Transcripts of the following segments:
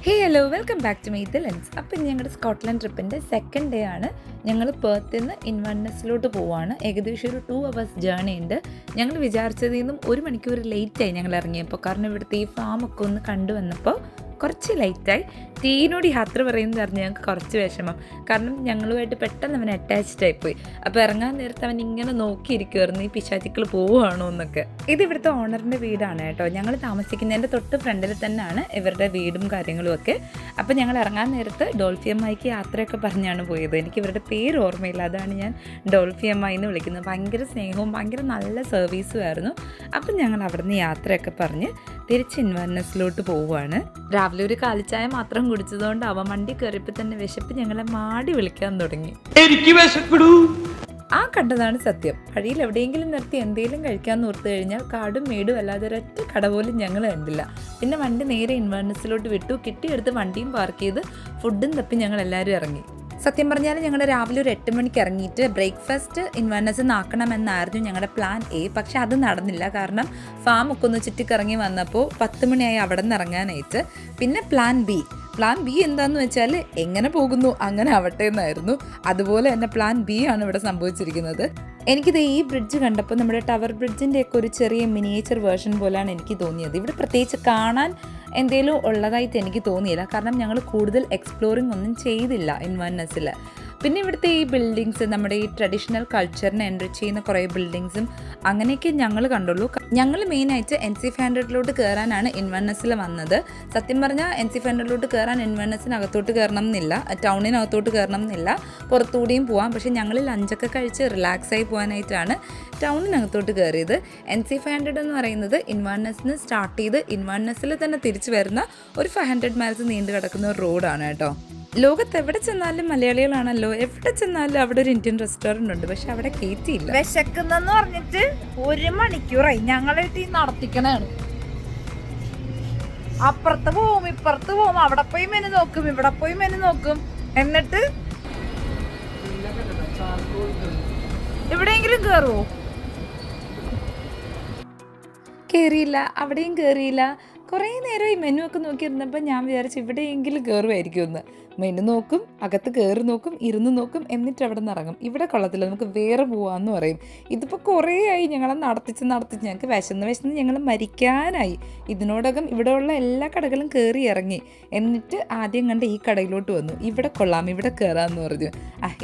Hello welcome back to my the lens. അപ്പോൾ ഞങ്ങളുടെ Scotland ട്രിപ്പിൻ്റെ second day ആണ്. ഞങ്ങൾ പെർത്തിൽ നിന്ന് ഇൻവെർണസിലോട്ട് പോവുകയാണ്. ഏകദേശം ഒരു 2 hours ജേർണി ഉണ്ട്. ഞങ്ങൾ വിചാരിച്ചതിൽ നിന്നും 1 മണിക്കൂർ ലേറ്റായി ഞങ്ങൾ ഇറങ്ങിയപ്പോൾ. കാരണം ഇവിടുത്തെ ഈ ഫാമൊക്കെ ഒന്ന് കണ്ടുവന്നപ്പോൾ കുറച്ച് ലൈറ്റായി. ടീനോട് യാത്ര പറയുന്നത് അറിഞ്ഞ് ഞങ്ങൾക്ക് കുറച്ച് വിഷമം. കാരണം ഞങ്ങളുമായിട്ട് പെട്ടെന്ന് അവൻ അറ്റാച്ച്ഡ് ആയിപ്പോയി. അപ്പോൾ ഇറങ്ങാൻ നേരത്ത് അവൻ ഇങ്ങനെ നോക്കിയിരിക്കുമായിരുന്നു, ഈ പിശാചിക്കൾ പോവുകയാണോ എന്നൊക്കെ. ഇത് ഇവിടുത്തെ ഓണറിൻ്റെ വീടാണ് കേട്ടോ. ഞങ്ങൾ താമസിക്കുന്നതിൻ്റെ തൊട്ട് ഫ്രണ്ടിൽ തന്നെയാണ് ഇവരുടെ വീടും കാര്യങ്ങളും ഒക്കെ. അപ്പോൾ ഞങ്ങൾ ഇറങ്ങാൻ നേരത്ത് ഡോൾഫി അമ്മായിക്ക് യാത്രയൊക്കെ പറഞ്ഞാണ് പോയത്. എനിക്ക് ഇവരുടെ പേര് ഓർമ്മയില്ല, അതാണ് ഞാൻ ഡോൾഫി അമ്മായി എന്ന് വിളിക്കുന്നത്. ഭയങ്കര സ്നേഹവും ഭയങ്കര നല്ല സർവീസും ആയിരുന്നു. അപ്പം ഞങ്ങൾ അവിടെ നിന്ന് യാത്രയൊക്കെ പറഞ്ഞ് തിരിച്ച് ഇൻവെർണസിലോട്ട് പോവുകയാണ്. രാവിലെ ഒരു കാലിച്ചായ മാത്രം കുടിച്ചതുകൊണ്ട് അവൻ വണ്ടി കയറിയപ്പോൾ തന്നെ വിശപ്പ് ഞങ്ങളെ മാടി വിളിക്കാൻ തുടങ്ങി. എനിക്ക് വിശക്കടൂ. ആ കണ്ടതാണ് സത്യം. വഴിയിൽ എവിടെയെങ്കിലും നിർത്തി എന്തെങ്കിലും കഴിക്കാമെന്ന് ഓർത്ത് കഴിഞ്ഞാൽ കാടും മേടും അല്ലാതെ ഒരൊറ്റ കട പോലും ഞങ്ങൾ കണ്ടില്ല. പിന്നെ വണ്ടി നേരെ ഇൻവെർണസിലോട്ട് വിട്ടു. കിട്ടിയെടുത്ത് വണ്ടിയും പാർക്ക് ചെയ്ത് ഫുഡും തപ്പി ഞങ്ങൾ എല്ലാവരും ഇറങ്ങി. സത്യം പറഞ്ഞാൽ ഞങ്ങൾ രാവിലെ ഒരു 8 മണിക്ക് ഇറങ്ങിയിട്ട് ബ്രേക്ക്ഫാസ്റ്റ് ഇൻവെർണസിൽ നിന്നാക്കണമെന്നായിരുന്നു ഞങ്ങളുടെ പ്ലാൻ എ. പക്ഷെ അത് നടന്നില്ല. കാരണം ഫാം ഒക്കെ ഒന്ന് ചുറ്റിക്കറങ്ങി വന്നപ്പോൾ 10 മണിയായി അവിടെ നിന്ന് ഇറങ്ങാനായിട്ട്. പിന്നെ പ്ലാൻ ബി എന്താണെന്ന് വെച്ചാൽ എങ്ങനെ പോകുന്നു അങ്ങനെ ആവട്ടെ എന്നായിരുന്നു. അതുപോലെ തന്നെ പ്ലാൻ ബി ആണ് ഇവിടെ സംഭവിച്ചിരിക്കുന്നത്. എനിക്കിത് ഈ ബ്രിഡ്ജ് കണ്ടപ്പോൾ നമ്മുടെ ടവർ ബ്രിഡ്ജിൻ്റെ ഒക്കെ ഒരു ചെറിയ മിനിയേച്ചർ വേർഷൻ പോലെയാണ് എനിക്ക് തോന്നിയത്. ഇവിടെ പ്രത്യേകിച്ച് കാണാൻ എന്തെങ്കിലും ഉള്ളതായിട്ട് എനിക്ക് തോന്നിയില്ല. കാരണം ഞങ്ങൾ കൂടുതൽ എക്സ്പ്ലോറിംഗ് ഒന്നും ചെയ്തില്ല ഇൻവെർണസിൽ. പിന്നെ ഇവിടുത്തെ ഈ ബിൽഡിങ്സ്, നമ്മുടെ ഈ ട്രഡീഷണൽ കൾച്ചറിനെ എൻറിച്ച് ചെയ്യുന്ന കുറേ ബിൽഡിങ്സും അങ്ങനെയൊക്കെ ഞങ്ങൾ കണ്ടുള്ളൂ. ഞങ്ങൾ മെയിനായിട്ട് NC500 കയറാനാണ് ഇൻവെർണസിൽ വന്നത്. സത്യം പറഞ്ഞാൽ NC500 കയറാൻ ഇൻവെർണസിനകത്തോട്ട് കയറണം എന്നില്ല, ടൗണിനകത്തോട്ട് കയറണം എന്നില്ല, പുറത്തുകൂടിയും പോവാം. പക്ഷേ ഞങ്ങൾ ലഞ്ചൊക്കെ കഴിച്ച് റിലാക്സായി പോകാനായിട്ടാണ് ടൗണിനകത്തോട്ട് കയറിയത്. NC500 എന്ന് പറയുന്നത് ഇൻവെർണസിന് സ്റ്റാർട്ട് ചെയ്ത് ഇൻവെർണസിൽ തന്നെ തിരിച്ചു വരുന്ന ഒരു 500 miles നീണ്ടു കിടക്കുന്ന ഒരു റോഡാണ് കേട്ടോ. ലോകത്ത് എവിടെ ചെന്നാലും മലയാളികളാണല്ലോ. എവിടെ ചെന്നാലും അവിടെ ഒരു ഇന്ത്യൻ റെസ്റ്റോറൻറ്റ് ഉണ്ട്, പക്ഷെ അവിടെ കയറ്റിയില്ല. വിശക്കുന്നെന്ന് പറഞ്ഞിട്ട് 1 മണിക്കൂറായി ഞങ്ങളായിട്ട് ഈ നടത്തിക്കണാണ്. അപ്പുറത്ത് പോവും ഇപ്പുറത്ത് പോവും, അവിടെ പോയി മെനു നോക്കും ഇവിടെ പോയി മെനു നോക്കും. എന്നിട്ട് എവിടെയെങ്കിലും കേറുവോ? കയറിയില്ല, അവിടെയും കയറിയില്ല. കുറേ നേരം ഈ മെനു ഒക്കെ നോക്കിയിരുന്നപ്പോൾ ഞാൻ വിചാരിച്ചു ഇവിടെയെങ്കിലും കയറുമായിരിക്കുമെന്ന്. മെനു നോക്കും, അകത്ത് കയറി നോക്കും, ഇരുന്ന് നോക്കും, എന്നിട്ട് അവിടെ നിന്ന് ഇറങ്ങും. ഇവിടെ കൊള്ളത്തില്ല, നമുക്ക് വേറെ പോവാമെന്ന് പറയും. ഇതിപ്പോൾ കുറേ ആയി ഞങ്ങളെ നടത്തിച്ച് ഞങ്ങൾക്ക് വിശന്ന് ഞങ്ങൾ മരിക്കാനായി. ഇതിനോടകം ഇവിടെയുള്ള എല്ലാ കടകളും കയറി ഇറങ്ങി. എന്നിട്ട് ആദ്യം കണ്ട് ഈ കടയിലോട്ട് വന്നു. ഇവിടെ കൊള്ളാം, ഇവിടെ കയറാമെന്ന് പറഞ്ഞു.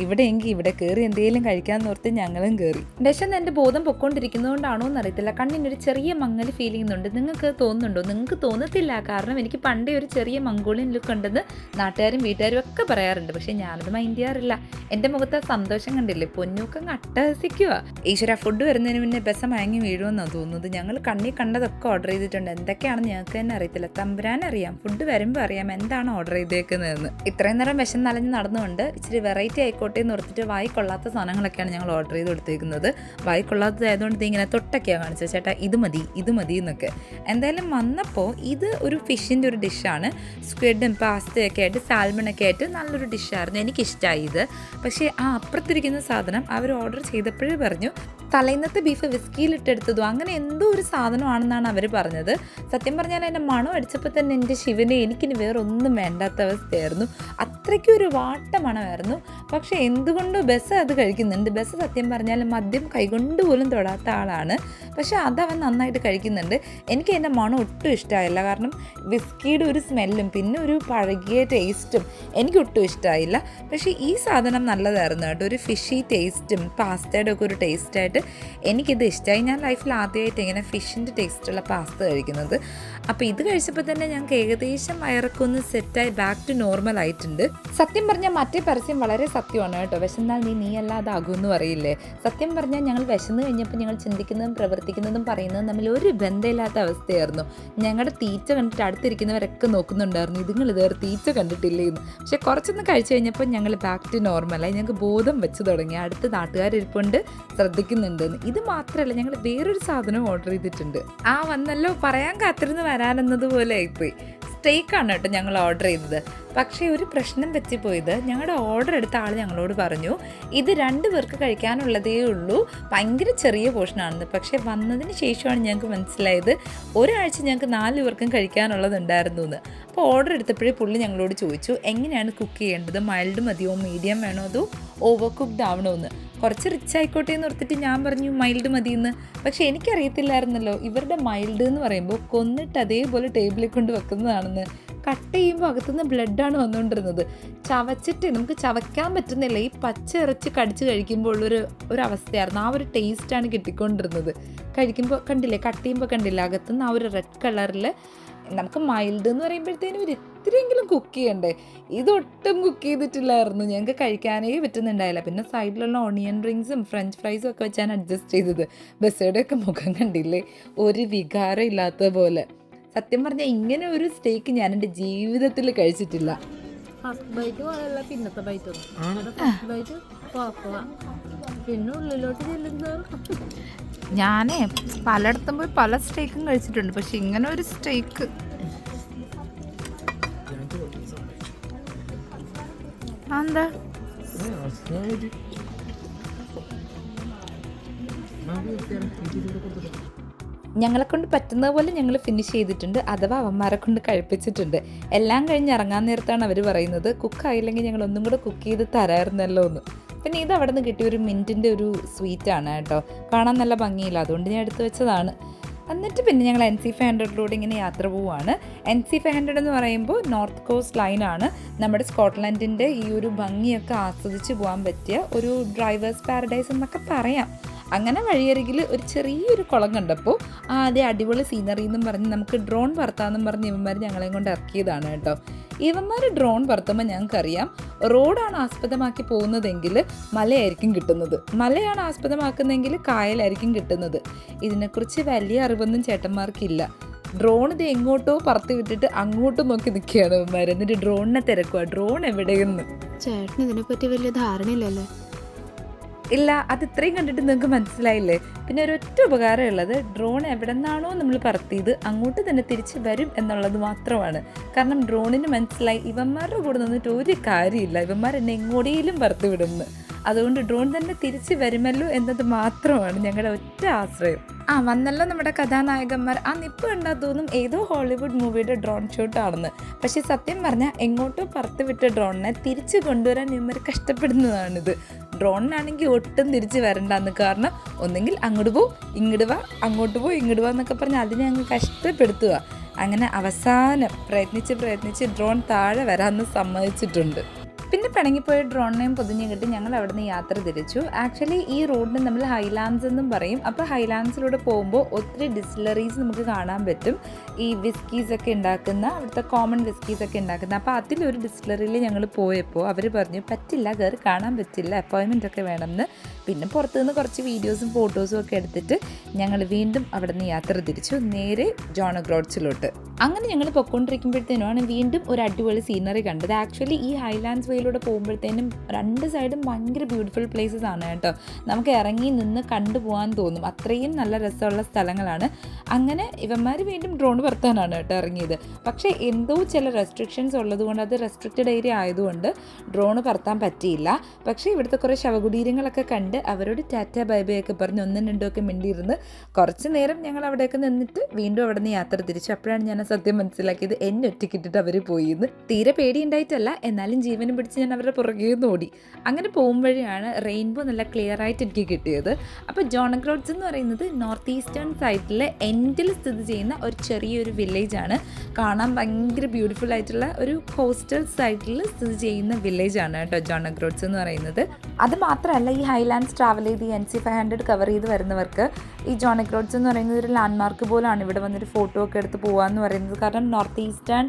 ഇവിടെയെങ്കിൽ ഇവിടെ കയറി എന്തെങ്കിലും കഴിക്കാമെന്ന് ഓർത്ത് ഞങ്ങളും കയറി. വിശന്ന് എൻ്റെ ബോധം പൊക്കോണ്ടിരിക്കുന്നതുകൊണ്ടാണോ എന്നറിയത്തില്ല, കണ്ണിനൊരു ചെറിയ മങ്ങൽ ഫീൽ ചെയ്യുന്നുണ്ട്. നിങ്ങൾക്ക് തോന്നുന്നുണ്ടോ? നിങ്ങൾക്ക് തോന്നത്തില്ല. കാരണം എനിക്ക് പണ്ടേ ഒരു ചെറിയ മംഗോളിയൻ ലുക്ക് ഉണ്ടെന്ന് നാട്ടുകാരും വീട്ടുകാരും ഒക്കെ പറയാറുണ്ട്. പക്ഷെ ഞാനത് മൈൻഡ് ചെയ്യാറില്ല. എൻ്റെ മുഖത്ത് സന്തോഷം കണ്ടില്ലേ, പൊന്നൂക്കം അട്ടഹസിക്കുക. ഈശ്വര, ഫുഡ് വരുന്നതിന് മുന്നേ ബസ് മയങ്ങി വീഴുമെന്നാണ് തോന്നുന്നത്. ഞങ്ങൾ കണ്ണിൽ കണ്ടതൊക്കെ ഓർഡർ ചെയ്തിട്ടുണ്ട്. എന്തൊക്കെയാണെന്ന് ഞങ്ങൾക്ക് തന്നെ അറിയത്തില്ല. തമ്പുരാനറിയാം. ഫുഡ് വരുമ്പോൾ അറിയാം എന്താണ് ഓർഡർ ചെയ്തേക്കുന്നതെന്ന്. ഇത്രയും നേരം വിഷം നലഞ്ഞ് നടന്നുകൊണ്ട് ഇച്ചിരി വെറൈറ്റി ആയിക്കോട്ടെ എന്ന് ഓർത്തിട്ട് വായി കൊള്ളാത്ത സാധനങ്ങളൊക്കെയാണ് ഞങ്ങൾ ഓർഡർ ചെയ്ത് കൊടുത്തേക്കുന്നത്. വായി കൊള്ളാത്തതായതുകൊണ്ട് ഇങ്ങനെ തൊട്ടൊക്കെയാണ് കാണിച്ചത്, ചേട്ടാ ഇത് മതി എന്നൊക്കെ. എന്തായാലും വന്നപ്പോൾ ഇത് ഒരു ഫിഷിൻ്റെ ഒരു ഡിഷാണ്. സ്ക്വിഡും പാസ്തയൊക്കെ ആയിട്ട് സാൽമണൊക്കെ ആയിട്ട് നല്ലൊരു ഡിഷായിരുന്നു. എനിക്കിഷ്ടമായി ഇത്. പക്ഷേ അപ്പുറത്തിരിക്കുന്ന സാധനം അവർ ഓർഡർ ചെയ്തപ്പോഴേ പറഞ്ഞു തലേന്നത്തെ ബീഫ് വിസ്കിയിലിട്ടെടുത്തതും അങ്ങനെ എന്തോ ഒരു സാധനമാണെന്നാണ് അവർ പറഞ്ഞത്. സത്യം പറഞ്ഞാൽ എൻ്റെ മണം അടിച്ചപ്പോൾ തന്നെ എൻ്റെ ശിവനെ എനിക്കിനി വേറെ ഒന്നും വേണ്ടാത്ത അവസ്ഥയായിരുന്നു. അത്രയ്ക്കും ഒരു വാട്ട മണമായിരുന്നു. പക്ഷേ എന്തുകൊണ്ടോ ബസ് അത് കഴിക്കുന്നുണ്ട്. ബസ് സത്യം പറഞ്ഞാൽ മദ്യം കൈകൊണ്ട് പോലും തൊടാത്ത ആളാണ്. പക്ഷേ അതവൻ നന്നായിട്ട് കഴിക്കുന്നുണ്ട്. എനിക്ക് എൻ്റെ മണം ഒട്ടും ഇഷ്ടമായില്ല. കാരണം വിസ്കിയുടെ ഒരു സ്മെല്ലും പിന്നെ ഒരു പഴകിയ ടേസ്റ്റും എനിക്കൊട്ടും ഇഷ്ടമായില്ല. പക്ഷേ ഈ സാധനം നല്ലതായിരുന്നു കേട്ടോ. ഒരു ഫിഷി ടേസ്റ്റും പാസ്തയുടെ ഒക്കെ ഒരു ടേസ്റ്റായിട്ട് എനിക്കിത് ഇഷ്ടമായി. ഞാൻ ലൈഫിൽ ആദ്യമായിട്ട് ഇങ്ങനെ ഫിഷിൻ്റെ ടേസ്റ്റുള്ള പാസ്ത കഴിക്കുന്നത്. അപ്പോൾ ഇത് കഴിച്ചപ്പോൾ തന്നെ ഞങ്ങൾക്ക് ഏകദേശം വയറൊക്കെ ഒന്ന് സെറ്റായി ബാക്ക് ടു നോർമൽ ആയിട്ടുണ്ട്. സത്യം പറഞ്ഞാൽ മറ്റേ പരസ്യം വളരെ സത്യമാണ് കേട്ടോ. വിശന്നാൽ നീ അല്ലാതാകുമെന്ന് പറയില്ലേ. സത്യം പറഞ്ഞാൽ ഞങ്ങൾ വിശന്ന് കഴിഞ്ഞപ്പോൾ ഞങ്ങൾ ചിന്തിക്കുന്നതും പ്രവർത്തിക്കുന്നതും പറയുന്നതും തമ്മിൽ ഒരു ബന്ധമില്ലാത്ത അവസ്ഥയായിരുന്നു. ഞങ്ങളുടെ തീറ്റ കണ്ടിട്ട് അടുത്തിരിക്കുന്നവരൊക്കെ നോക്കുന്നുണ്ടായിരുന്നു, ഇതുങ്ങൾ ഇതുവരെ തീറ്റ കണ്ടിട്ടില്ലേ എന്ന്. പക്ഷെ കുറച്ചൊന്ന് കഴിച്ചു കഴിഞ്ഞപ്പോൾ ഞങ്ങൾ ബാക്ക് ടു നോർമലായി. ഞങ്ങൾക്ക് ബോധം വെച്ച് തുടങ്ങി. അടുത്ത നാട്ടുകാരിരിപ്പുണ്ട്, ശ്രദ്ധിക്കുന്നുണ്ട്. ഇത് മാത്രമല്ല, ഞങ്ങൾ വേറൊരു സാധനം ഓർഡർ ചെയ്തിട്ടുണ്ട്. വന്നല്ലോ പറയാൻ കാത്തിരുന്ന് വരാനെന്നതുപോലെ ആയിപ്പോയി. സ്റ്റേക്കാണ് കേട്ടോ ഞങ്ങൾ ഓർഡർ ചെയ്തത്. പക്ഷേ ഒരു പ്രശ്നം പറ്റിപ്പോയത്, ഞങ്ങളുടെ ഓർഡർ എടുത്ത ആൾ ഞങ്ങളോട് പറഞ്ഞു ഇത് 2 പേർക്ക് കഴിക്കാനുള്ളതേ ഉള്ളൂ, ഭയങ്കര ചെറിയ പോർഷനാണെന്ന്. പക്ഷേ വന്നതിന് ശേഷമാണ് ഞങ്ങൾക്ക് മനസ്സിലായത് ഒരാഴ്ച ഞങ്ങൾക്ക് 4 പേർക്കും കഴിക്കാനുള്ളതുണ്ടായിരുന്നു എന്ന്. അപ്പോൾ ഓർഡർ എടുത്തപ്പോഴേ പുള്ളി ഞങ്ങളോട് ചോദിച്ചു എങ്ങനെയാണ് കുക്ക് ചെയ്യേണ്ടത്, മൈൽഡ് മതിയോ മീഡിയം വേണോ അതോ ഓവർ കുക്ക്ഡ് ആവണോ എന്ന്. കുറച്ച് റിച്ച് ആയിക്കോട്ടെ എന്ന് ഓർത്തിട്ട് ഞാൻ പറഞ്ഞു മൈൽഡ് മതിയെന്ന്. പക്ഷേ എനിക്കറിയത്തില്ലായിരുന്നല്ലോ ഇവരുടെ മൈൽഡ് എന്ന് പറയുമ്പോൾ കൊന്നിട്ട് അതേപോലെ ടേബിളിൽ കൊണ്ട് വെക്കുന്നതാണെന്ന്. കട്ട് ചെയ്യുമ്പോൾ അകത്തുനിന്ന് ബ്ലഡാണ് വന്നുകൊണ്ടിരുന്നത്. ചവച്ചിട്ട് നമുക്ക് ചവയ്ക്കാൻ പറ്റുന്നില്ല. ഈ പച്ച ഇറച്ചി കടിച്ച് കഴിക്കുമ്പോൾ ഒരു അവസ്ഥയായിരുന്നു. ആ ഒരു ടേസ്റ്റാണ് കിട്ടിക്കൊണ്ടിരുന്നത്. കഴിക്കുമ്പോൾ കണ്ടില്ലേ, കട്ട് ചെയ്യുമ്പോൾ കണ്ടില്ല അകത്തുനിന്ന് ആ ഒരു റെഡ് കളറിൽ. നമുക്ക് മൈൽഡ് എന്ന് പറയുമ്പോഴത്തേനും ഒരു ഇത്തിരിയെങ്കിലും കുക്ക് ചെയ്യണ്ടേ. ഇതൊട്ടും കുക്ക് ചെയ്തിട്ടില്ലായിരുന്നു, ഞങ്ങൾക്ക് കഴിക്കാനേ പറ്റുന്നുണ്ടായില്ല. പിന്നെ സൈഡിലുള്ള ഓണിയൻ റിങ്സും ഫ്രഞ്ച് ഫ്രൈസും ഒക്കെ വെച്ചാണ് അഡ്ജസ്റ്റ് ചെയ്തത്. ബസ്സയുടെയൊക്കെ മുഖം കണ്ടില്ലേ, ഒരു വികാരം ഇല്ലാത്ത പോലെ. സത്യം പറഞ്ഞാൽ ഇങ്ങനെ ഒരു സ്റ്റേക്ക് ഞാൻ എൻ്റെ ജീവിതത്തിൽ കഴിച്ചിട്ടില്ല. ഫസ്റ്റ് ബൈറ്റ് പോലെയല്ല പിന്നത്തെ ബൈറ്റൊന്നും. ഫസ്റ്റ് ബൈറ്റ് പിന്നെ ഉള്ളിലോട്ട് ചെല്ലുന്നവർ ഞാനേ പലയിടത്തും പോയി പല സ്റ്റേക്കും കഴിച്ചിട്ടുണ്ട്, പക്ഷെ ഇങ്ങനെ ഒരു സ്റ്റേക്ക് എന്താ ഞങ്ങളെക്കൊണ്ട് പറ്റുന്നത് പോലെ ഞങ്ങൾ ഫിനിഷ് ചെയ്തിട്ടുണ്ട്, അഥവാ അവന്മാരെ കൊണ്ട് കഴിപ്പിച്ചിട്ടുണ്ട്. എല്ലാം കഴിഞ്ഞ് ഇറങ്ങാൻ നേരത്താണ് അവർ പറയുന്നത് കുക്കായില്ലെങ്കിൽ ഞങ്ങൾ ഒന്നും കൂടെ കുക്ക് ചെയ്ത് തരാമായിരുന്നല്ലോ എന്ന്. പിന്നെ ഇത് അവിടെ നിന്ന് കിട്ടിയ ഒരു മിൻറ്റിൻ്റെ ഒരു സ്വീറ്റാണ് കേട്ടോ, കാണാൻ നല്ല ഭംഗിയില്ല, അതുകൊണ്ട് ഞാൻ എടുത്തു വെച്ചതാണ്. എന്നിട്ട് പിന്നെ ഞങ്ങൾ NC500 ഇങ്ങനെ യാത്ര പോവുകയാണ്. NC500 എന്ന് പറയുമ്പോൾ നോർത്ത് കോസ്റ്റ് ലൈനാണ്. നമ്മുടെ സ്കോട്ട്ലൻഡിൻ്റെ ഈ ഒരു ഭംഗിയൊക്കെ ആസ്വദിച്ച് പോകാൻ പറ്റിയ ഒരു ഡ്രൈവേഴ്സ് പാരഡൈസ് എന്നൊക്കെ പറയാം. അങ്ങനെ വഴിയരികിൽ ഒരു ചെറിയൊരു കുളം കണ്ടപ്പോൾ ആദ്യം അടിപൊളി സീനറി എന്നും പറഞ്ഞ് നമുക്ക് ഡ്രോൺ പറത്താമെന്നും പറഞ്ഞ് ഇവന്മാർ ഞങ്ങളെയും കൊണ്ട് ഇറക്കിയതാണ് കേട്ടോ. ഇവന്മാർ ഡ്രോൺ പറത്തുമ്പോൾ ഞങ്ങൾക്കറിയാം റോഡാണ് ആസ്പദമാക്കി പോകുന്നതെങ്കിൽ മലയായിരിക്കും കിട്ടുന്നത്, മലയാണ് ആസ്പദമാക്കുന്നതെങ്കിൽ കായലായിരിക്കും കിട്ടുന്നത്. ഇതിനെക്കുറിച്ച് വലിയ അറിവൊന്നും ചേട്ടന്മാർക്കില്ല. ഡ്രോൺ ഇത് എങ്ങോട്ടോ പറത്തി വിട്ടിട്ട് അങ്ങോട്ടും നോക്കി നിൽക്കുകയാണ് ഇവന്മാർ. എന്നിട്ട് ഡ്രോണിനെ തിരക്കുക, ഡ്രോൺ എവിടെയെന്ന്. ചേട്ടന് ഇതിനെപ്പറ്റി വലിയ ധാരണയില്ലല്ലേ? ഇല്ല, അത് ഇത്രയും കണ്ടിട്ട് നിങ്ങൾക്ക് മനസ്സിലായില്ലേ. പിന്നെ ഒരൊറ്റ ഉപകാരമുള്ളത് ഡ്രോൺ എവിടെ നിന്നാണോ നമ്മൾ പറത്തിയത് അങ്ങോട്ട് തന്നെ തിരിച്ച് വരും എന്നുള്ളത് മാത്രമാണ്. കാരണം ഡ്രോണിന് മനസ്സിലായി ഇവന്മാരുടെ കൂടെ നിന്നിട്ട് ഒരു കാര്യമില്ല, ഇവന്മാർ എന്നെ എങ്ങോട്ടേലും പറത്തി വിടുന്നു. അതുകൊണ്ട് ഡ്രോൺ തന്നെ തിരിച്ച് വരുമല്ലോ എന്നത് മാത്രമാണ് ഞങ്ങളുടെ ഒറ്റ ആശ്രയം. വന്നല്ലോ നമ്മുടെ കഥാനായകന്മാർ. ആ നിപ്പ് കണ്ടാൽ തോന്നും ഏതോ ഹോളിവുഡ് മൂവിയുടെ ഡ്രോൺ ഷൂട്ടാണെന്ന്. പക്ഷേ സത്യം പറഞ്ഞാൽ എങ്ങോട്ടോ പറത്ത് വിട്ട ഡ്രോണിനെ തിരിച്ച് കൊണ്ടുവരാൻ ഇവർ കഷ്ടപ്പെടുന്നതാണിത്. ഡ്രോണിനാണെങ്കിൽ ഒട്ടും തിരിച്ച് വരണ്ടെന്ന്. കാരണം ഒന്നെങ്കിൽ അങ്ങോട്ട് പോ ഇങ്ങോട്ട് വാ, അങ്ങോട്ട് പോ ഇങ്ങോട്ട് വാ എന്നൊക്കെ പറഞ്ഞ് അതിനെ അങ്ങ് കഷ്ടപ്പെടുത്തുക. അങ്ങനെ അവസാനം പ്രയത്നിച്ച് ഡ്രോൺ താഴെ വരാമെന്ന് സമ്മതിച്ചിട്ടുണ്ട്. പിന്നെ പിണങ്ങിപ്പോയ ഡ്രോണിനെയും പൊതിഞ്ഞു കിട്ടി ഞങ്ങൾ അവിടെ നിന്ന് യാത്ര തിരിച്ചു. ആക്ച്വലി ഈ റോഡിന് നമ്മൾ ഹൈലാൻഡ്സ് എന്നും പറയും. അപ്പോൾ ഹൈലാൻഡ്സിലൂടെ പോകുമ്പോൾ ഒത്തിരി ഡിസ്റ്റിലറീസ് നമുക്ക് കാണാൻ പറ്റും. ഈ വിസ്കീസൊക്കെ ഉണ്ടാക്കുന്ന, അവിടുത്തെ കോമൺ വിസ്കീസൊക്കെ ഉണ്ടാക്കുന്ന. അപ്പോൾ അതിലൊരു ഡിസ്റ്റിലറിയിൽ ഞങ്ങൾ പോയപ്പോൾ അവർ പറഞ്ഞു പറ്റില്ല, കയറി കാണാൻ പറ്റില്ല, അപ്പോയിൻമെൻ്റ് ഒക്കെ വേണമെന്ന്. പിന്നെ പുറത്തുനിന്ന് കുറച്ച് വീഡിയോസും ഫോട്ടോസും ഒക്കെ എടുത്തിട്ട് ഞങ്ങൾ വീണ്ടും അവിടെ നിന്ന് യാത്ര തിരിച്ചു നേരെ ജോൺ ഗ്രോഡ്സിലോട്ട്. അങ്ങനെ ഞങ്ങൾ പൊയ്ക്കൊണ്ടിരിക്കുമ്പോഴത്തേനുമാണ് വീണ്ടും ഒരു അടിപൊളി സീനറി കണ്ടത്. ആക്ച്വലി ഈ ഹൈലാൻഡ്സ് വേയിലൂടെ പോകുമ്പോഴത്തേനും രണ്ട് സൈഡും ഭയങ്കര ബ്യൂട്ടിഫുൾ പ്ലേസസ് ആണ് കേട്ടോ. നമുക്ക് ഇറങ്ങി നിന്ന് കണ്ടുപോകാൻ തോന്നും, അത്രയും നല്ല രസമുള്ള സ്ഥലങ്ങളാണ്. അങ്ങനെ ഇവന്മാർ വീണ്ടും ഡ്രോൺ പറത്താനാണ് കേട്ടോ ഇറങ്ങിയത്. പക്ഷേ എന്തോ ചില റെസ്ട്രിക്ഷൻസ് ഉള്ളതുകൊണ്ട്, അത് റെസ്ട്രിക്റ്റഡ് ഏരിയ ആയതുകൊണ്ട് ഡ്രോൺ പറത്താൻ പറ്റിയില്ല. പക്ഷേ ഇവിടുത്തെ കുറേ ശവകുടീരങ്ങളൊക്കെ കണ്ട് അവരോട് ടാറ്റ ബൈ ബൈ ഒക്കെ പറഞ്ഞ് ഒന്നും രണ്ടും ഒക്കെ മിണ്ടിയിരുന്ന് കുറച്ച് നേരം ഞങ്ങൾ അവിടെയൊക്കെ നിന്നിട്ട് വീണ്ടും അവിടെ നിന്ന് യാത്ര തിരിച്ചു. അപ്പോഴാണ് ഞാൻ സത്യം മനസ്സിലാക്കിയത് എന്നെ ഒറ്റയ്ക്കിട്ടിട്ട് അവർ പോയിന്ന്. തീരെ പേടിയുണ്ടായിട്ടല്ല, എന്നാലും ജീവനും പിടിച്ച് ഞാൻ അവരുടെ പുറകെ ഓടി. അങ്ങനെ പോകുമ്പോഴാണ് റെയിൻബോ നല്ല ക്ലിയർ ആയിട്ട് എനിക്ക് കിട്ടിയത്. അപ്പോൾ ജോൺ ഗ്രോഡ്സ് എന്ന് പറയുന്നത് നോർത്ത് ഈസ്റ്റേൺ സൈഡിലെ എൻഡിൽ സ്ഥിതി ചെയ്യുന്ന ഒരു ചെറിയൊരു വില്ലേജാണ്. കാണാൻ ഭയങ്കര ബ്യൂട്ടിഫുൾ ആയിട്ടുള്ള ഒരു കോസ്റ്റൽ സൈഡിൽ സ്ഥിതി ചെയ്യുന്ന വില്ലേജാണ് കേട്ടോ ജോൺ ഗ്രോഡ്സ് എന്ന് പറയുന്നത്. അത് മാത്രമല്ല ഈ ഹൈലാൻഡ്സ് ട്രാവൽ ചെയ്ത് NC500 കവർ ചെയ്ത് വരുന്നവർക്ക് ഈ ജോൺ ഗ്രോഡ്സ് എന്ന് പറയുന്നത് ഒരു ലാൻഡ്മാർക്ക് പോലാണ്. ഇവിടെ വന്നൊരു ഫോട്ടോ ഒക്കെ എടുത്ത് പോകാമെന്ന് പറയുന്നത്. കാരണം നോർത്ത് ഈസ്റ്റേൺ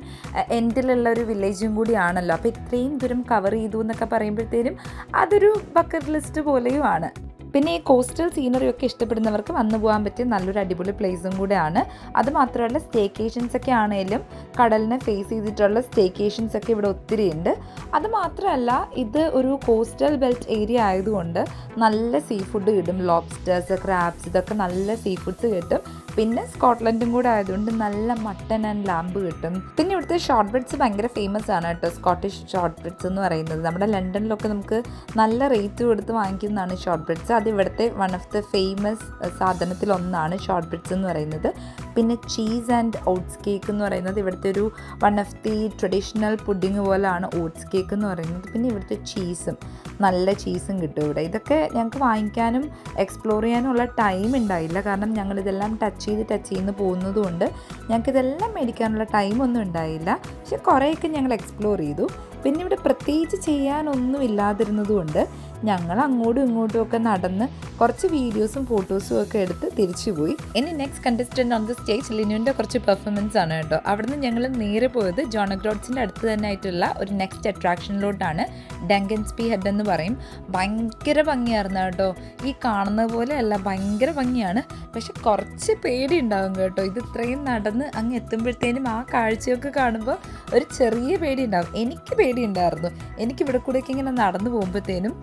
എൻഡിലുള്ള ഒരു വില്ലേജും കൂടിയാണല്ലോ. അപ്പോൾ ഇത്രയും ദൂരം കവർ ചെയ്തു എന്നൊക്കെ പറയുമ്പോഴത്തേനും അതൊരു ബക്കറ്റ് ലിസ്റ്റ് പോലെയുമാണ്. പിന്നെ ഈ കോസ്റ്റൽ സീനറി ഒക്കെ ഇഷ്ടപ്പെടുന്നവർക്ക് വന്നു പോകാൻ പറ്റിയ നല്ലൊരു അടിപൊളി പ്ലേസും കൂടെയാണ്. അതുമാത്രമല്ല സ്റ്റേക്കേഷൻസ് ഒക്കെ ആണെങ്കിലും കടലിനെ ഫേസ് ചെയ്തിട്ടുള്ള സ്റ്റേക്കേഷൻസ് ഒക്കെ ഇവിടെ ഒത്തിരി ഉണ്ട്. അതുമാത്രമല്ല ഇത് ഒരു കോസ്റ്റൽ ബെൽറ്റ് ഏരിയ ആയതുകൊണ്ട് നല്ല സീ ഫുഡ് കിട്ടും. ലോബ്സ്റ്റേഴ്സ്, ക്രാബ്സ്, ഇതൊക്കെ നല്ല സീ ഫുഡ്സ് കിട്ടും. പിന്നെ സ്കോട്ട്ലൻഡും കൂടെ ആയതുകൊണ്ട് നല്ല മട്ടൺ ആൻഡ് ലാമ്പ് കിട്ടും. പിന്നെ ഇവിടുത്തെ ഷോർട്ട് ബ്രെഡ്സ് ഭയങ്കര ഫേമസ് ആണ് കേട്ടോ, സ്കോട്ടിഷ് ഷോർട്ട് ബ്രെഡ്സ് എന്ന് പറയുന്നത്. നമ്മുടെ ലണ്ടനിലൊക്കെ നമുക്ക് നല്ല റേറ്റ് കൊടുത്ത് വാങ്ങിക്കുന്നതാണ് ഷോർട്ട് ബ്രെഡ്സ്. അത് ഇവിടുത്തെ വൺ ഓഫ് ദ ഫേമസ് സാധനത്തിലൊന്നാണ് ഷോർട്ട് ബ്രെഡ്സ് എന്ന് പറയുന്നത്. പിന്നെ ചീസ് ആൻഡ് ഓട്സ് കേക്ക് എന്ന് പറയുന്നത് ഇവിടുത്തെ ഒരു one of the traditional pudding പോലെയാണ് ഓട്സ് കേക്ക് എന്ന് പറയുന്നത്. പിന്നെ ഇവിടുത്തെ ചീസും നല്ല ചീസും കിട്ടും ഇവിടെ. ഇതൊക്കെ ഞങ്ങൾക്ക് വാങ്ങിക്കാനും എക്സ്പ്ലോർ ചെയ്യാനും ഉള്ള ടൈം ഉണ്ടായില്ല, കാരണം ഞങ്ങളിതെല്ലാം ടച്ച് ചെയ്ത് പോകുന്നത് കൊണ്ട് ഞങ്ങൾക്കിതെല്ലാം മേടിക്കാനുള്ള ടൈമൊന്നും ഉണ്ടായില്ല. പക്ഷെ കുറേയൊക്കെ ഞങ്ങൾ എക്സ്പ്ലോർ ചെയ്തു. പിന്നെ ഇവിടെ പ്രത്യേകിച്ച് ചെയ്യാനൊന്നും ഇല്ലാതിരുന്നതുകൊണ്ട് ഞങ്ങൾ അങ്ങോട്ടും ഇങ്ങോട്ടും ഒക്കെ നടന്ന് കുറച്ച് വീഡിയോസും ഫോട്ടോസും ഒക്കെ എടുത്ത് തിരിച്ചു പോയി. ഇനി next contestant on the stage ലിനുവിൻ്റെ കുറച്ച് പെർഫോമൻസ് ആണ് കേട്ടോ. അവിടുന്ന് ഞങ്ങൾ നേരെ പോയത് ജോണഗ്രോഡ്സിൻ്റെ അടുത്ത് തന്നെ ആയിട്ടുള്ള ഒരു നെക്സ്റ്റ് അട്രാക്ഷനിലോട്ടാണ്. ഡങ്കൻസ്പി ഹെഡ് എന്ന് പറയും. ഭയങ്കര ഭംഗിയായിരുന്നു കേട്ടോ. ഈ കാണുന്ന പോലെ അല്ല, ഭയങ്കര ഭംഗിയാണ്. പക്ഷെ കുറച്ച് പേടി ഉണ്ടാകും കേട്ടോ. ഇത് ഇത്രയും നടന്ന് അങ്ങ് എത്തുമ്പോഴത്തേനും ആ കാഴ്ചയൊക്കെ കാണുമ്പോൾ ഒരു ചെറിയ പേടി ഉണ്ടാകും. എനിക്ക് പേടിയുണ്ടായിരുന്നു. എനിക്കിവിടെ കൂടെയൊക്കെ ഇങ്ങനെ നടന്നു പോകുമ്പോഴത്തേനും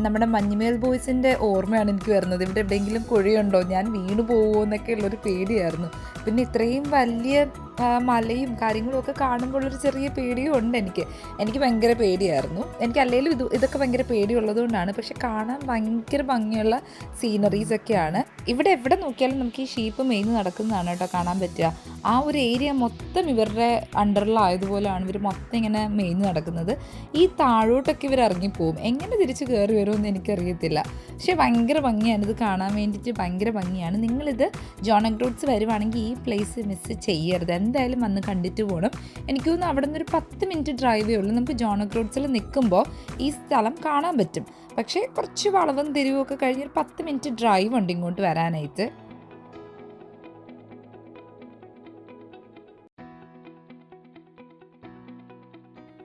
നമ്മുടെ മഞ്ഞുമേൽ ബോയ്സിൻ്റെ ഓർമ്മയാണ് എനിക്ക് വരുന്നത്. ഇവിടെ എവിടെയെങ്കിലും കുഴിയുണ്ടോ, ഞാൻ വീണു പോകുമോ എന്നൊക്കെ ഉള്ളൊരു പേടിയായിരുന്നു. പിന്നെ ഇത്രയും വലിയ മലയും കാര്യങ്ങളും ഒക്കെ കാണുമ്പോഴൊരു ചെറിയ പേടിയും ഉണ്ട് എനിക്ക് ഭയങ്കര പേടിയായിരുന്നു. എനിക്ക് അല്ലെങ്കിലും ഇതൊക്കെ ഭയങ്കര പേടിയുള്ളത് കൊണ്ടാണ്. പക്ഷെ കാണാൻ ഭയങ്കര ഭംഗിയുള്ള സീനറീസൊക്കെയാണ്. ഇവിടെ എവിടെ നോക്കിയാലും നമുക്ക് ഈ ഷീപ്പ് മെയിൻ നടക്കുന്നതാണ് കേട്ടോ കാണാൻ പറ്റുക. ആ ഒരു ഏരിയ മൊത്തം ഇവരുടെ അണ്ടറിലായതുപോലെയാണ് ഇവർ മൊത്തം ഇങ്ങനെ മെയിൻ നടക്കുന്നത്. ഈ താഴോട്ടൊക്കെ ഇവർ ഇറങ്ങിപ്പോവും. എങ്ങനെ തിരിച്ച് കയറി വരുമെന്ന് എനിക്കറിയത്തില്ല. പക്ഷേ ഭയങ്കര ഭംഗിയാണ് ഇത് കാണാൻ വേണ്ടിയിട്ട്. ഭയങ്കര ഭംഗിയാണ്. നിങ്ങളിത് ജോണഗ്രോഡ്സ് വരുവാണെങ്കിൽ ഈ പ്ലേസ് മിസ് ചെയ്യരുത്. എന്തായാലും വന്ന് കണ്ടിട്ട് പോകണം. എനിക്ക് തോന്നുന്നു അവിടെ നിന്ന് ഒരു 10 മിനിറ്റ് ഡ്രൈവേ ഉള്ളൂ. നമുക്ക് ജോണഗ്രോഡ്സിൽ നിൽക്കുമ്പോൾ ഈ സ്ഥലം കാണാൻ പറ്റും. പക്ഷേ കുറച്ച് വളവും തിരിവും ഒക്കെ കഴിഞ്ഞ് ഒരു 10 മിനിറ്റ് ഡ്രൈവ് ഉണ്ട് ഇങ്ങോട്ട് വരാനായിട്ട്.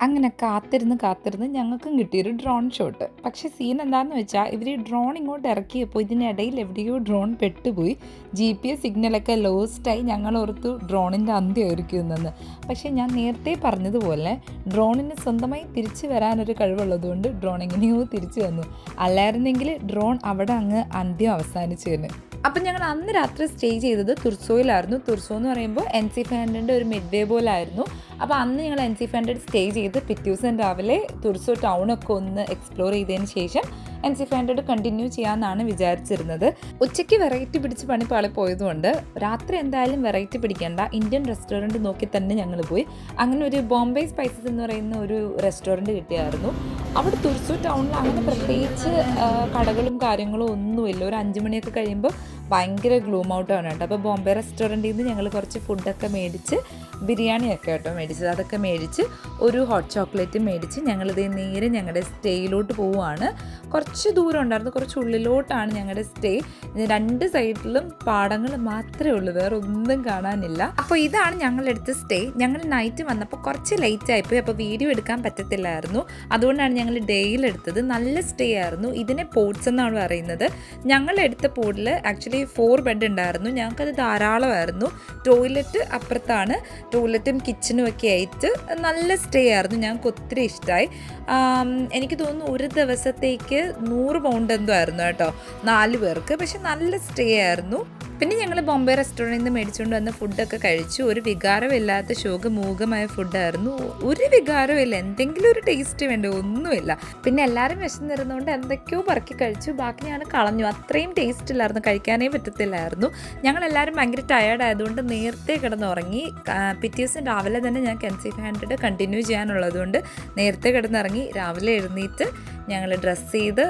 അങ്ങനെ കാത്തിരുന്ന് ഞങ്ങൾക്കും കിട്ടിയൊരു ഡ്രോൺ ഷോട്ട്. പക്ഷേ സീൻ എന്താണെന്ന് വെച്ചാൽ ഇവർ ഈ ഡ്രോൺ ഇങ്ങോട്ട് ഇറക്കിയപ്പോൾ ഇതിനിടയിൽ എവിടെയോ ഡ്രോൺ പെട്ടുപോയി. GPS സിഗ്നലൊക്കെ ലോസ്റ്റായി. ഞങ്ങൾ ഓർത്തു ഡ്രോണിൻ്റെ അന്ത്യമായിരിക്കുമെന്ന്. പക്ഷേ ഞാൻ നേരത്തെ പറഞ്ഞതുപോലെ ഡ്രോണിന് സ്വന്തമായി തിരിച്ചു വരാനൊരു കഴിവുള്ളതുകൊണ്ട് ഡ്രോൺ എങ്ങനെയോ തിരിച്ചു വന്നു. അല്ലായിരുന്നെങ്കിൽ ഡ്രോൺ അവിടെ അങ്ങ് അന്ത്യം അവസാനിച്ചേന്. അപ്പം ഞങ്ങൾ അന്ന് രാത്രി സ്റ്റേ ചെയ്തത് തുർസോയിലായിരുന്നു. തുർസോ എന്ന് പറയുമ്പോൾ NC500 ഒരു മിഡ് വേ പോലായിരുന്നു. അപ്പോൾ അന്ന് ഞങ്ങൾ NC500 സ്റ്റേ ചെയ്ത് പിറ്റേ ദിവസം രാവിലെ തുർസോ ടൗണൊക്കെ ഒന്ന് എക്സ്പ്ലോർ ചെയ്തതിന് ശേഷം NC500 കണ്ടിന്യൂ ചെയ്യാമെന്നാണ് വിചാരിച്ചിരുന്നത്. ഉച്ചയ്ക്ക് വെറൈറ്റി പിടിച്ച് പണി പാളി പോയതുകൊണ്ട് രാത്രി എന്തായാലും വെറൈറ്റി പിടിക്കേണ്ട, ഇന്ത്യൻ റെസ്റ്റോറൻറ്റ് നോക്കി തന്നെ ഞങ്ങൾ പോയി. അങ്ങനെ ഒരു ബോംബെ സ്പൈസസ് എന്ന് പറയുന്ന ഒരു റെസ്റ്റോറൻറ്റ് കിട്ടിയായിരുന്നു. അവിടെ തുർസോ ടൗണിൽ അങ്ങനെ പ്രത്യേകിച്ച് കടകളും കാര്യങ്ങളും ഒന്നുമില്ല. ഒരു 5 മണിയൊക്കെ കഴിയുമ്പോൾ ഭയങ്കര ഗ്ലൂം ഔട്ടാണ് കേട്ടോ. അപ്പോൾ ബോംബെ റെസ്റ്റോറൻറ്റിൽ നിന്ന് ഞങ്ങൾ കുറച്ച് ഫുഡൊക്കെ മേടിച്ച്, ബിരിയാണിയൊക്കെ കേട്ടോ മേടിച്ചത്, അതൊക്കെ മേടിച്ച് ഒരു ഹോട്ട് ചോക്ലേറ്റ് മേടിച്ച് ഞങ്ങളിത് നേരെ ഞങ്ങളുടെ സ്റ്റേയിലോട്ട് പോവുകയാണ്. കുറച്ച് ദൂരം ഉണ്ടായിരുന്നു, കുറച്ച് ഉള്ളിലോട്ടാണ് ഞങ്ങളുടെ സ്റ്റേ. 2 സൈഡിലും പാടങ്ങൾ മാത്രമേ ഉള്ളൂ, വേറെ ഒന്നും കാണാനില്ല. അപ്പോൾ ഇതാണ് ഞങ്ങളെടുത്ത സ്റ്റേ. ഞങ്ങൾ നൈറ്റ് വന്നപ്പോൾ കുറച്ച് ലേറ്റ് ആയിപ്പോയി, അപ്പോൾ വീഡിയോ എടുക്കാൻ പറ്റത്തില്ലായിരുന്നു. അതുകൊണ്ടാണ് ഞങ്ങൾ ഡേയിലെടുത്തത്. നല്ല സ്റ്റേ ആയിരുന്നു. ഇതിനെ പോട്ട്സ് എന്നാണ് പറയുന്നത്. ഞങ്ങളെടുത്ത പോഡിൽ ആക്ച്വലി 4 ബെഡ് ഉണ്ടായിരുന്നു. ഞങ്ങൾക്കത് ധാരാളമായിരുന്നു. ടോയ്ലറ്റ് അപ്പുറത്താണ്. ടോയ്ലറ്റും കിച്ചണും ഒക്കെ ആയിട്ട് നല്ല സ്റ്റേ ആയിരുന്നു. ഞങ്ങൾക്ക് ഒത്തിരി ഇഷ്ടമായി. എനിക്ക് തോന്നുന്നു ഒരു ദിവസത്തേക്ക് 100 പൗണ്ട് എന്തോ ആയിരുന്നു കേട്ടോ 4 പേർക്ക്. പക്ഷെ നല്ല സ്റ്റേ ആയിരുന്നു. പിന്നെ ഞങ്ങൾ ബോംബെ റെസ്റ്റോറൻറ്റിൽ നിന്ന് മേടിച്ചുകൊണ്ട് വന്ന ഫുഡൊക്കെ കഴിച്ചു. ഒരു വികാരമില്ലാത്ത ശോകമൂകമായ ഫുഡായിരുന്നു. ഒരു വികാരമില്ല, എന്തെങ്കിലും ഒരു ടേസ്റ്റ് വേണ്ട, ഒന്നുമില്ല. പിന്നെ എല്ലാവരും വിശന്നിരുന്നുകൊണ്ട് എന്തൊക്കെയോ പറക്കി കഴിച്ചു. ബാക്കി ഞാൻ കളഞ്ഞു. അത്രയും ടേസ്റ്റ് ഇല്ലായിരുന്നു, കഴിക്കാനേ പറ്റത്തില്ലായിരുന്നു. ഞങ്ങളെല്ലാവരും ഭയങ്കര ടയേർഡ് ആയതുകൊണ്ട് നേരത്തെ കിടന്നുറങ്ങി. പിറ്റേ ദിവസം രാവിലെ തന്നെ ഞാൻ NC500 കണ്ടിന്യൂ ചെയ്യാനുള്ളതുകൊണ്ട് നേരത്തെ കിടന്നിറങ്ങി. രാവിലെ എഴുന്നേറ്റ് ഞങ്ങൾ ഡ്രസ്സ് ചെയ്ത്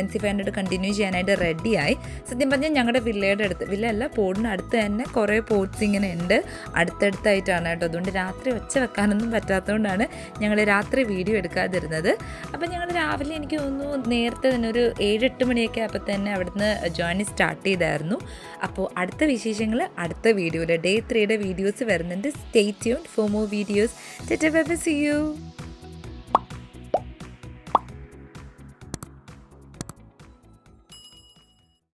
NC500 കണ്ടിന്യൂ ചെയ്യാനായിട്ട് റെഡിയായി. സത്യം പറഞ്ഞാൽ ഞങ്ങളുടെ വില്ലയുടെ അടുത്ത്, വില്ലയല്ല പോഡിന് അടുത്ത് തന്നെ കുറേ പോട്ട്സ് ഇങ്ങനെ ഉണ്ട്, അടുത്തടുത്തായിട്ടാണ് കേട്ടോ. അതുകൊണ്ട് രാത്രി ഒച്ച വെക്കാനൊന്നും പറ്റാത്തതുകൊണ്ടാണ് ഞങ്ങൾ രാത്രി വീഡിയോ എടുക്കാതിരുന്നത്. അപ്പോൾ ഞങ്ങൾ രാവിലെ എനിക്ക് തോന്നുന്നു നേരത്തെ തന്നെ ഒരു 7-8 മണിയൊക്കെ ആയപ്പോൾ തന്നെ അവിടുന്ന് ജേർണി സ്റ്റാർട്ട് ചെയ്തായിരുന്നു. അപ്പോൾ അടുത്ത വിശേഷങ്ങൾ അടുത്ത വീഡിയോയിൽ Day 3യുടെ വീഡിയോസ് വരുന്നുണ്ട്. Stay tuned for more videos. Tata bye bye, see U.